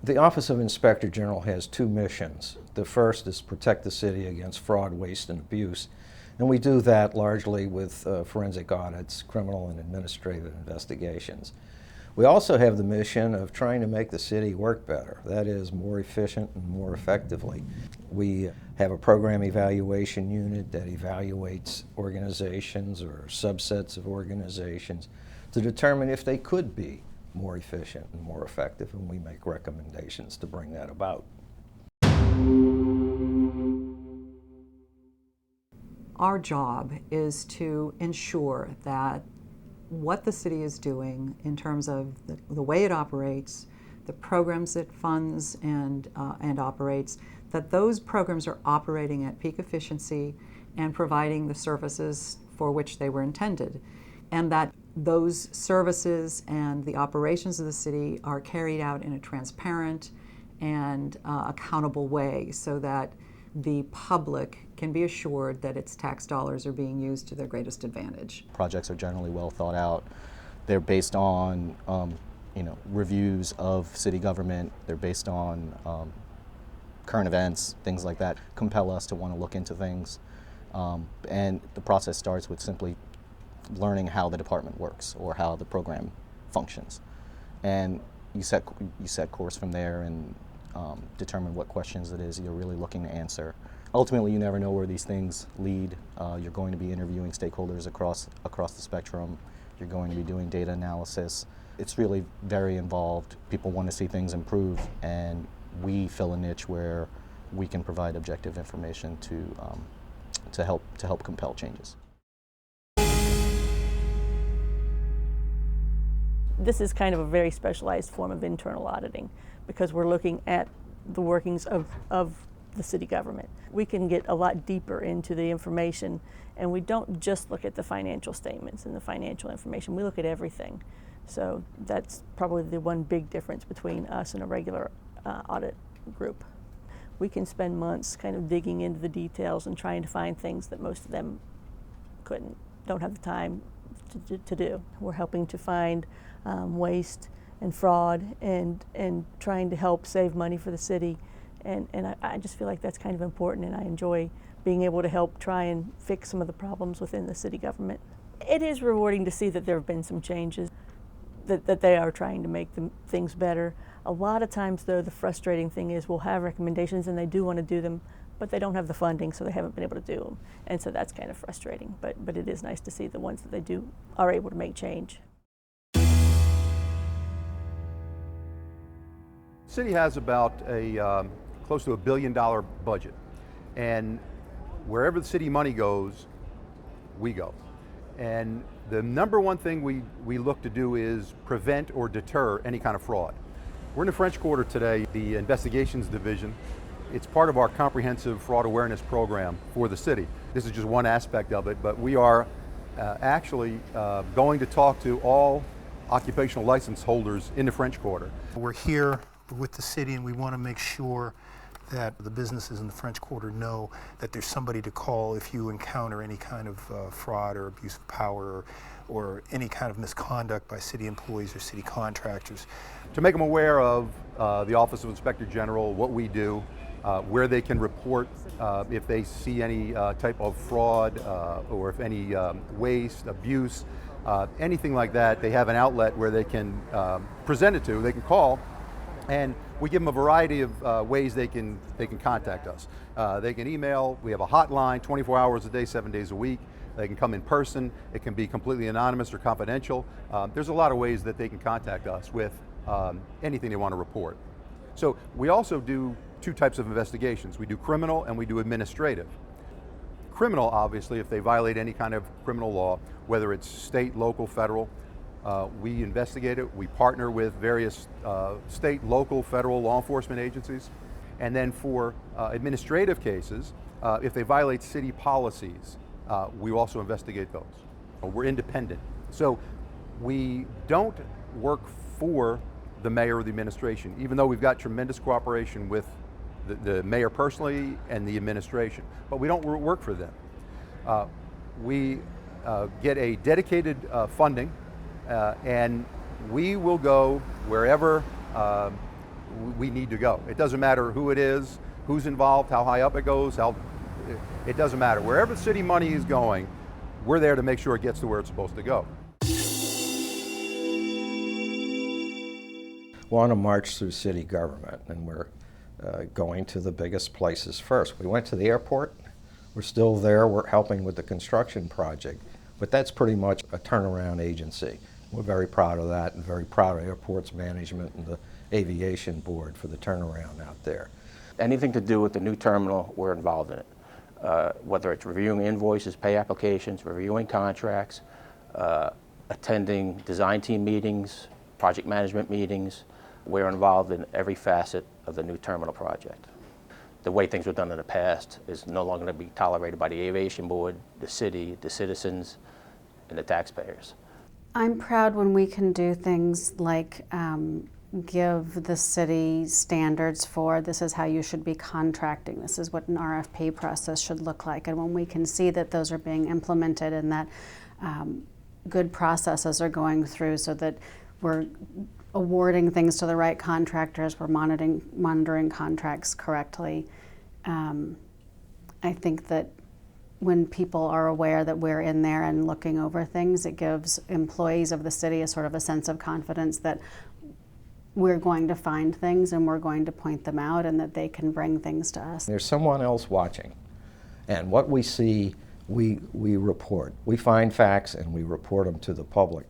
The Office of Inspector General has two missions. The first is protect the city against fraud, waste, and abuse. And we do that largely with forensic audits, criminal and administrative investigations. We also have the mission of trying to make the city work better, that is, more efficient and more effectively. We have a program evaluation unit that evaluates organizations or subsets of organizations to determine if they could be more efficient and more effective, and we make recommendations to bring that about. Our job is to ensure that what the city is doing in terms of the way it operates, the programs it funds and operates, that those programs are operating at peak efficiency and providing the services for which they were intended, and that those services and the operations of the city are carried out in a transparent and accountable way so that the public can be assured that its tax dollars are being used to their greatest advantage. Projects are generally well thought out. They're based on reviews of city government. They're based on current events, things like that, compel us to want to look into things. And the process starts with simply learning how the department works or how the program functions. And you set course from there and determine what questions it is you're really looking to answer. Ultimately, you never know where these things lead. You're going to be interviewing stakeholders across the spectrum. You're going to be doing data analysis. It's really very involved. People want to see things improve, and we fill a niche where we can provide objective information to help compel changes. This is kind of a very specialized form of internal auditing because we're looking at the workings of the city government. We can get a lot deeper into the information, and we don't just look at the financial statements and the financial information. We look at everything. So that's probably the one big difference between us and a regular audit group. We can spend months kind of digging into the details and trying to find things that most of them don't have the time to do. We're helping to find waste and fraud and trying to help save money for the city. And I just feel like that's kind of important, and I enjoy being able to help try and fix some of the problems within the city government. It is rewarding to see that there have been some changes, that they are trying to make things better. A lot of times, though, the frustrating thing is we'll have recommendations and they do want to do them, but they don't have the funding, so they haven't been able to do them. And so that's kind of frustrating, but it is nice to see the ones that they do are able to make change. City has about close to $1 billion budget, and wherever the city money goes, we go. And the number one thing we look to do is prevent or deter any kind of fraud. We're in the French Quarter today, the investigations division. It's part of our comprehensive fraud awareness program for the city. This is just one aspect of it, but we are actually going to talk to all occupational license holders in the French Quarter. We're here with the city, and we want to make sure that the businesses in the French Quarter know that there's somebody to call if you encounter any kind of fraud or abuse of power or any kind of misconduct by city employees or city contractors. To make them aware of the Office of Inspector General, what we do, where they can report if they see any type of fraud or if any waste, abuse, anything like that. They have an outlet where they can present it to. They can call, and we give them a variety of ways they can contact us. They can email. We have a hotline 24 hours a day, 7 days a week. They can come in person. It can be completely anonymous or confidential. There's a lot of ways that they can contact us with anything they want to report. So we also do two types of investigations. We do criminal and we do administrative. Criminal, obviously, if they violate any kind of criminal law, whether it's state, local, federal, we investigate it. We partner with various state, local, federal law enforcement agencies. And then for administrative cases, if they violate city policies, we also investigate those. We're independent. So we don't work for the mayor or the administration, even though we've got tremendous cooperation with the mayor personally and the administration, but we don't work for them. We get a dedicated funding, and we will go wherever we need to go. It doesn't matter who it is, who's involved, how high up it goes, it doesn't matter. Wherever city money is going, we're there to make sure it gets to where it's supposed to go. We're on a march through city government, and we're going to the biggest places first. We went to the airport. We're still there. We're helping with the construction project, but that's pretty much a turnaround agency. We're very proud of that, and very proud of airports management and the aviation board for the turnaround out there. Anything to do with the new terminal, we're involved in it. Whether it's reviewing invoices, pay applications, reviewing contracts, attending design team meetings, project management meetings, we're involved in every facet of the new terminal project. The way things were done in the past is no longer going to be tolerated by the aviation board, the city, the citizens, and the taxpayers. I'm proud when we can do things like give the city standards for this is how you should be contracting, this is what an RFP process should look like, and when we can see that those are being implemented and that good processes are going through so that we're awarding things to the right contractors, we're monitoring contracts correctly. I think that when people are aware that we're in there and looking over things, it gives employees of the city a sort of a sense of confidence that we're going to find things and we're going to point them out and that they can bring things to us. There's someone else watching, and what we see, we report. We find facts and we report them to the public.